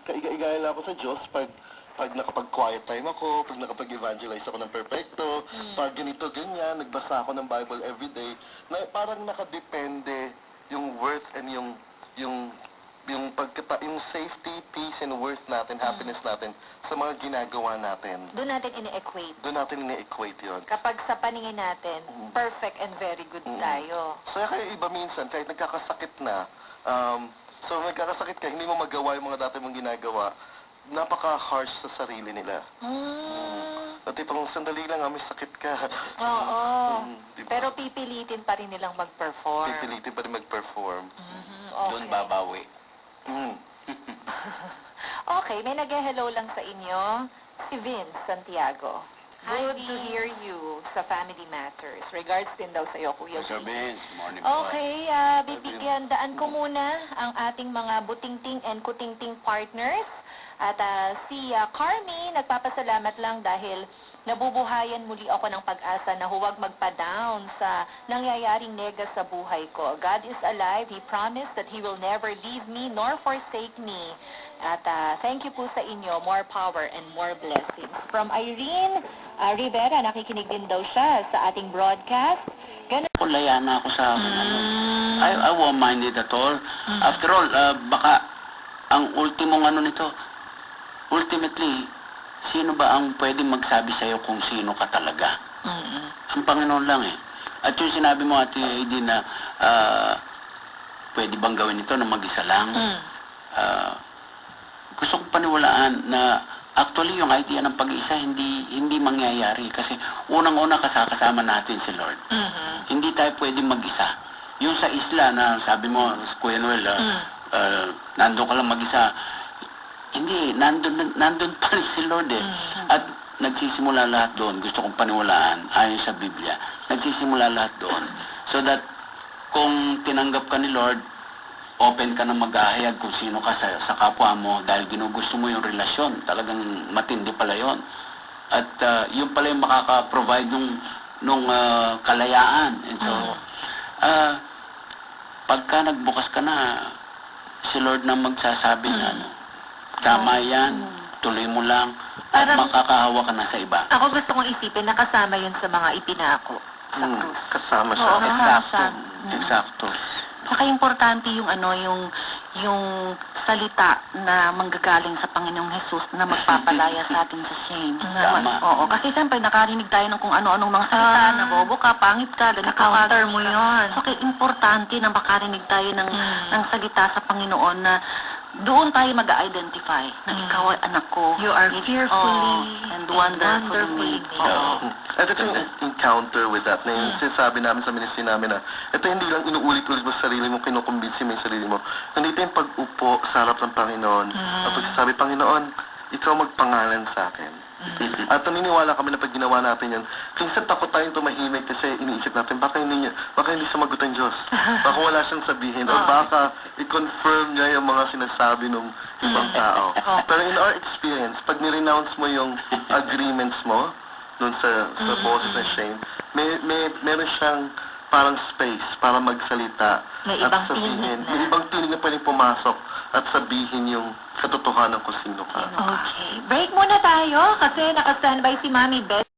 kaiga-igaya lang ako sa Diyos pag nakapag-quiet time ako, pag nakapag-evangelize ako ng perfecto, pag ganito, ganyan, nagbasa ako ng Bible everyday, na parang nakadepende yung worth and yung yung safety, peace, and worth natin, happiness natin sa mga ginagawa natin. Doon natin ini-equate. Doon natin ini-equate yun. Kapag sa paningin natin, perfect and very good tayo. So kaya iba minsan, kahit nagkakasakit na, so nagkakasakit ka, hindi mo magawa yung mga dati mong ginagawa, napaka-harsh sa sarili nila. At itong sandali lang, may sakit ka. Oo. Diba? Pero pipilitin pa rin nilang mag-perform. Pipilitin pa rin mag-perform. Okay. Doon babawi. Okay, may nag-hello lang sa inyo. Si Vince Santiago. Good to hear you sa Family Matters. Regards din daw sa iyo, Kuya Sir Vince. Vince, morning Okay, bibigyan daan ko muna ang ating mga butingting and kutingting partners. At si Carmi, nagpapasalamat lang dahil nabubuhayan muli ako ng pag-asa na huwag magpa-down sa nangyayaring nega sa buhay ko. God is alive. He promised that He will never leave me nor forsake me. At thank you po sa inyo. More power and more blessings. From Irene Rivera, nakikinig din daw siya sa ating broadcast. Laya na ako sa I won't mind it at all. After all, baka ang ultimong nito, ultimately, sino ba ang pwede magsabi sa'yo kung sino ka talaga? Ang Panginoon lang eh. At yung sinabi mo, Ate Aidy, na pwede bang gawin ito na mag-isa lang? Gusto kong paniwalaan na actually yung idea ng pag-isa hindi mangyayari kasi unang-una kasama natin si Lord. Hindi tayo pwede mag-isa. Yung sa isla na sabi mo, Kuya Noel, nandun ka lang mag-isa, hindi, nandun pa rin si Lord eh. At nagsisimula lahat doon. Gusto kong paniwalaan, ayon sa Biblia, nagsisimula lahat doon. So that kung tinanggap ka ni Lord, open ka na mag-ahayag kung sino ka sa kapwa mo dahil ginugusto mo yung relasyon. Talagang matindi pala yon. At yun pala yung makaka-provide nung kalayaan. And so, pagka nagbukas ka na, si Lord na magsasabi na, tama yan, tuloy mo lang, at makakahawa ka na sa iba. Ako gusto kong isipin na kasama yun sa mga ipinako sa krus. Kasama siya. Oo, Eksakto. siya. Eksakto. Saka importante yung yung salita na manggagaling sa Panginoong Jesus na magpapalaya sa atin sa shame. Tama. Oo, kasi siyempre nakarinig tayo ng kung ano-anong mga salita, na bobo ka, pangit ka, ganito ka. Counter mo yun. So, kaya importante na makarinig tayo ng salita sa Panginoon na doon tayo mag-identify na ikaw ay anak ko. You are fearfully and wonderfully made. At ito yung encounter with that, na yung sinasabi namin sa ministry namin na ito hindi lang inuulit-ulit mo sa sarili mo, kinukumbinsi mo yung sarili mo. Nandito yung pag-upo sa harap ng Panginoon. At pagsasabi, Panginoon, ikaw magpangalan sa akin. At naniniwala kami na pag ginawa natin yan, minsan takot tayong tumahimik kasi iniisip natin, baka hindi sumagot ang Diyos. Baka wala siyang sabihin. O baka i-confirm niya yung mga sinasabi ng ibang tao. Pero in our experience, pag nirenounce mo yung agreements mo, dun sa boss na shame, meron siyang parang space para magsalita at sabihin. May ibang tinig na pwedeng pumasok at sabihin yung katotohanan kung sino ka. Okay. Break muna tayo kasi naka-standby si Mami Beth.